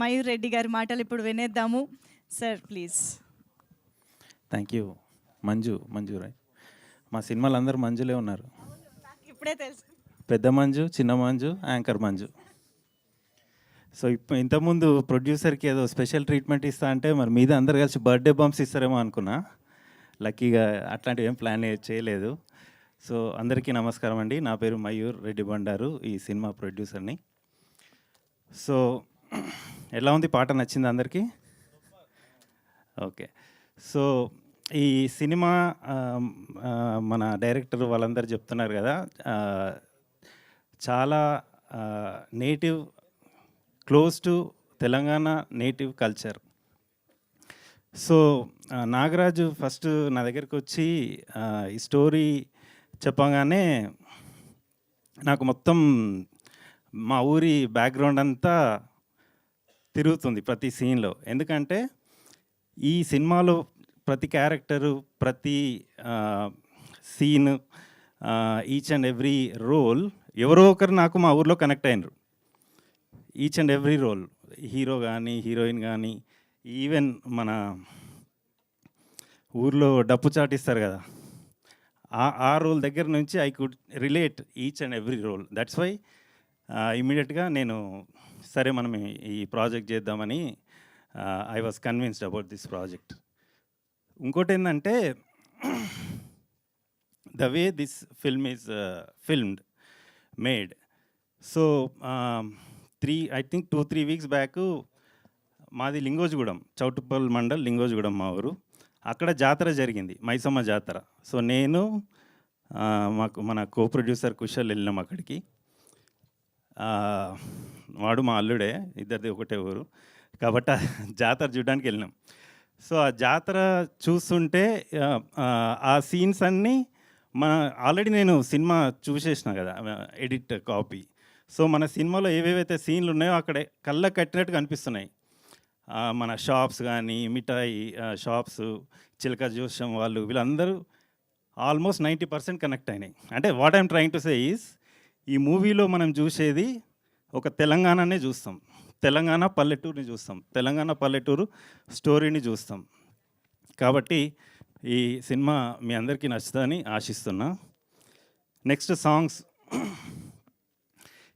మయూర్ రెడ్డి గారి మాటలు ఇప్పుడు వినేద్దాము. Sir please. Thank you. Manju Roy. మా సినిమాలు అందరూ మంజులే ఉన్నారు. నాకు ఇప్పుడే తెలుసు. పెద్ద మంజు, చిన్న మంజు, యాంకర్ మంజు. సో ఇంతకుముందు ప్రొడ్యూసర్కి ఏదో స్పెషల్ ట్రీట్మెంట్ ఇస్తా అంటే మరి మీద అందరు కలిసి బర్త్డే బంప్స్ ఇస్తారేమో అనుకున్నా. లక్కీగా అట్లాంటివి ఏం ప్లాన్ చేయలేదు. సో అందరికీ నమస్కారం అండి. నా పేరు మయూర్ రెడ్డి బండారు, ఈ సినిమా ప్రొడ్యూసర్ని. సో ఎలా ఉంది, పాట నచ్చింది అందరికీ? ఓకే. సో ఈ సినిమా మన డైరెక్టర్ వాళ్ళందరూ చెప్తున్నారు కదా, చాలా native, close to Telangana native culture. So Nagaraju first నా దగ్గరికి వచ్చి ఈ స్టోరీ చెప్పగానే నాకు మొత్తం మా ఊరి బ్యాక్గ్రౌండ్ అంతా తిరుగుతుంది ప్రతి సీన్లో. ఎందుకంటే ఈ సినిమాలో ప్రతి క్యారెక్టరు, ప్రతి scene, each and every role ఎవరో ఒకరు నాకు మా ఊర్లో కనెక్ట్ అయినరు. Each and every role, hero కానీ హీరోయిన్ కానీ, ఈవెన్ మన ఊర్లో డప్పు చాటిస్తారు కదా, ఆ రోల్ దగ్గర నుంచి I could relate each and every role. That's why ఇమీడియట్గా నేను సరే మనం ఈ ప్రాజెక్ట్ చేద్దామని I was convinced about this project. ఇంకోటి ఏంటంటే, the way this film is filmed, made. So I think 2-3 weeks back మాది లింగోజిగూడెం, చౌటుప్పల్ మండల్, లింగోజిగూడెం మా ఊరు. అక్కడ జాతర జరిగింది, మైసమ్మ జాతర. సో నేను మన కో ప్రొడ్యూసర్ కుశల్ వెళ్ళినాం అక్కడికి. వాడు మా అల్లుడే, ఇద్దరిది ఒకటే ఊరు కాబట్టి జాతర చూడడానికి వెళ్ళినాం. సో ఆ జాతర చూస్తుంటే ఆ సీన్స్ అన్నీ ఆల్రెడీ నేను సినిమా చూసేసిన కదా, ఎడిట్ కాపీ. సో మన సినిమాలో ఏవేవైతే సీన్లు ఉన్నాయో అక్కడే కళ్ళకు కట్టినట్టుగా అనిపిస్తున్నాయి. మన షాప్స్ కానీ, మిఠాయి షాప్స్, చిలక జోషం వాళ్ళు, వీళ్ళందరూ ఆల్మోస్ట్ 90% కనెక్ట్ అయినాయి. అంటే what I'm trying to say is, ఈ మూవీలో మనం చూసేది ఒక తెలంగాణనే చూస్తాం, తెలంగాణ పల్లెటూరుని చూస్తాం, తెలంగాణ పల్లెటూరు స్టోరీని చూస్తాం. కాబట్టి ఈ సినిమా మీ అందరికీ నచ్చుతుందని ఆశిస్తున్నా. Next songs.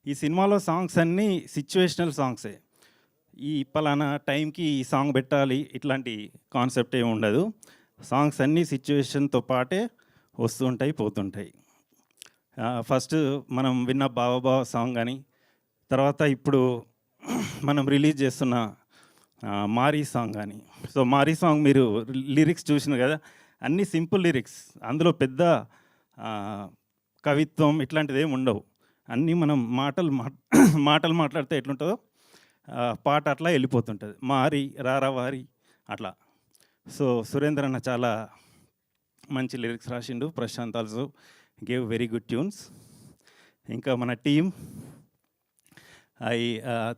ఈ సినిమాలో సాంగ్స్ అన్నీ సిచ్యువేషనల్ సాంగ్సే. ఈ పలానా టైంకి ఈ సాంగ్ పెట్టాలి ఇట్లాంటి కాన్సెప్ట్ ఏమి ఉండదు. సాంగ్స్ అన్నీ సిచ్యువేషన్తో పాటే వస్తుంటాయి, పోతుంటాయి. ఫస్ట్ మనం విన్న బావబావ సాంగ్ కానీ, తర్వాత ఇప్పుడు మనం రిలీజ్ చేస్తున్న మారీ సాంగ్ కానీ. సో మారీ సాంగ్ మీరు లిరిక్స్ చూసిన కదా, అన్నీ సింపుల్ లిరిక్స్, అందులో పెద్ద కవిత్వం ఇట్లాంటిది ఏమి ఉండవు. అన్నీ మనం మాటలు మాట్లాడితే ఎట్లుంటుందో పాట అట్లా వెళ్ళిపోతుంటుంది, మారి రారా వారి అట్లా. సో సురేంద్ర అన్న చాలా మంచి లిరిక్స్ రాసిండు. Prashanth also gave very good tunes. ఇంకా మన team, I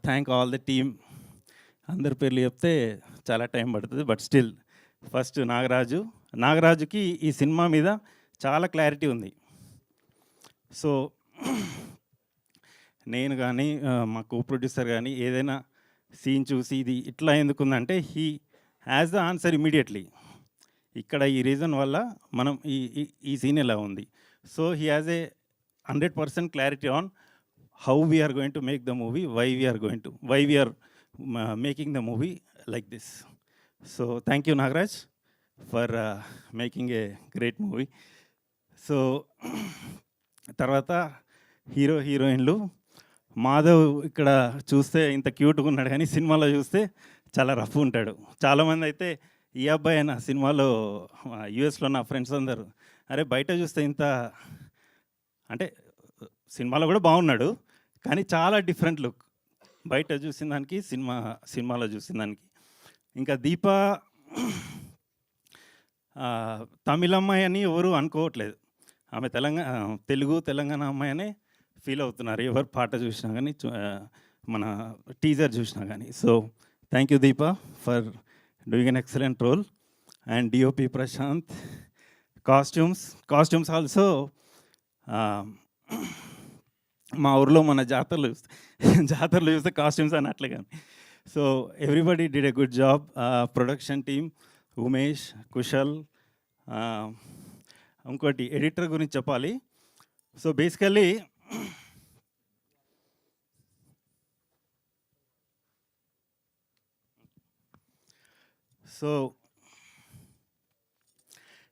thank all the team. అందరి పేర్లు చెప్తే చాలా టైం పడుతుంది, బట్ స్టిల్ ఫస్ట్ నాగరాజుకి ఈ సినిమా మీద చాలా క్లారిటీ ఉంది. సో నేను కానీ మా కో ప్రొడ్యూసర్ కానీ ఏదైనా సీన్ చూసి ఇది ఇట్లా ఎందుకుందంటే he has the answer immediately. ఇక్కడ ఈ రీజన్ వల్ల మనం ఈ సీన్ ఎలా ఉంది. So he has a 100% clarity on how we are going to make the movie, why we are making the movie like this. So thank you Nagaraj for making a great movie. So తర్వాత హీరోయిన్లు, మాధవ్ ఇక్కడ చూస్తే ఇంత క్యూట్గా ఉన్నాడు కానీ సినిమాలో చూస్తే చాలా రఫ్ ఉంటాడు. చాలామంది అయితే ఈ అబ్బాయి నా సినిమాలో యూఎస్లో నా ఫ్రెండ్స్ అందరు, అరే బయట చూస్తే ఇంత, అంటే సినిమాలో కూడా బాగున్నాడు కానీ చాలా డిఫరెంట్ లుక్ బయట చూసిన దానికి, సినిమాలో చూసిన దానికి. ఇంకా దీప తమిళ అమ్మాయి అని ఎవరు అనుకోవట్లేదు, ఆమె తెలంగాణ అమ్మాయి అనే ఫీల్ అవుతున్నారు ఎవరు పాట చూసినా కానీ, మన టీజర్ చూసినా కానీ. So thank you Deepa for doing an excellent role. And DOP Prashanth. Costumes also మా ఊర్లో మన జాతరలు చూస్తే కాస్ట్యూమ్స్ అని అట్లే కానీ. So everybody did a good job. Production team, Umesh, Kushal, ఇంకోటి ఎడిటర్ గురించి చెప్పాలి. సో బేసికల్లీ సో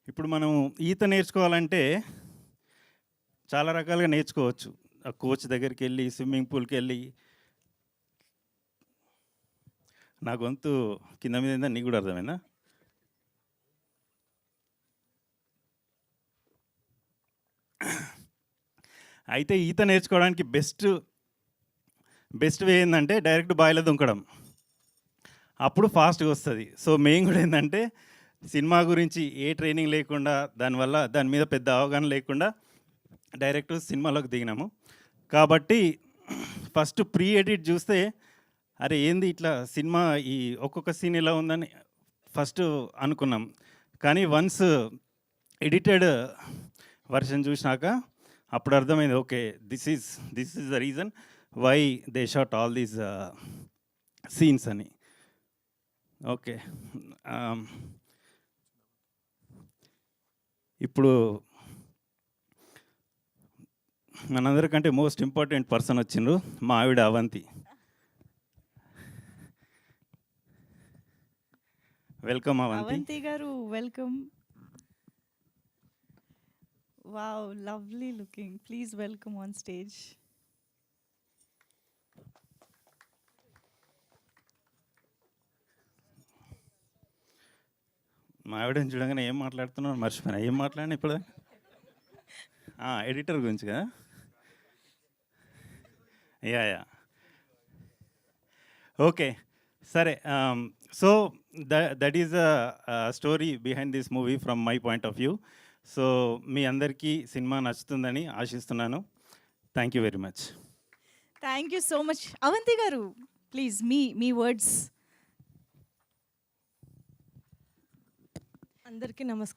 ఇప్పుడు మనం ఈత నేర్చుకోవాలంటే చాలా రకాలుగా నేర్చుకోవచ్చు. ఆ కోచ్ దగ్గరికి వెళ్ళి, స్విమ్మింగ్ పూల్కి వెళ్ళి. నా గొంతు కింద మీద అయిందా, నీకు కూడా అర్థమైందా? అయితే ఈత నేర్చుకోవడానికి బెస్ట్ వే ఏంటంటే డైరెక్ట్ బావిలో దుంకడం. అప్పుడు ఫాస్ట్గా వస్తుంది. సో మేము కూడా ఏంటంటే సినిమా గురించి ఏ ట్రైనింగ్ లేకుండా, దాని మీద పెద్ద అవగాహన లేకుండా డైరెక్ట్ సినిమాలోకి దిగినాము. కాబట్టి ఫస్ట్ ప్రీ ఎడిట్ చూస్తే అరే ఏంది ఇట్లా సినిమా ఈ ఒక్కొక్క సీన్ ఇలా ఉందని ఫస్ట్ అనుకున్నాం. కానీ వన్స్ ఎడిటెడ్ వర్షన్ చూసినాక అప్పుడు అర్థమైంది, okay this is the reason why they shot all these scenes అని. ఓకే, ఇప్పుడు మనందరికంటే మోస్ట్ ఇంపార్టెంట్ పర్సన్ వచ్చిండ్రు, మా ఆవిడ అవంతి. వెల్కమ్ అవంతి. అవంతి గారు welcome. Wow, lovely looking. Please welcome on stage. మా ఆవిడని చూడగానే ఏం మాట్లాడుతున్నావు మర్చిపోయినా. ఏం మాట్లాడినా ఇప్పుడు? ఎడిటర్ గురించి కదా. యా ఓకే, సరే. So that is a story behind this movie from my point of view. So మీ అందరికీ సినిమా నచ్చుతుందని ఆశిస్తున్నాను. Thank you very much. Thank you so much. Avanthi గారు ప్లీజ్ మీ వర్డ్స్. అందరికీ నమస్కారం.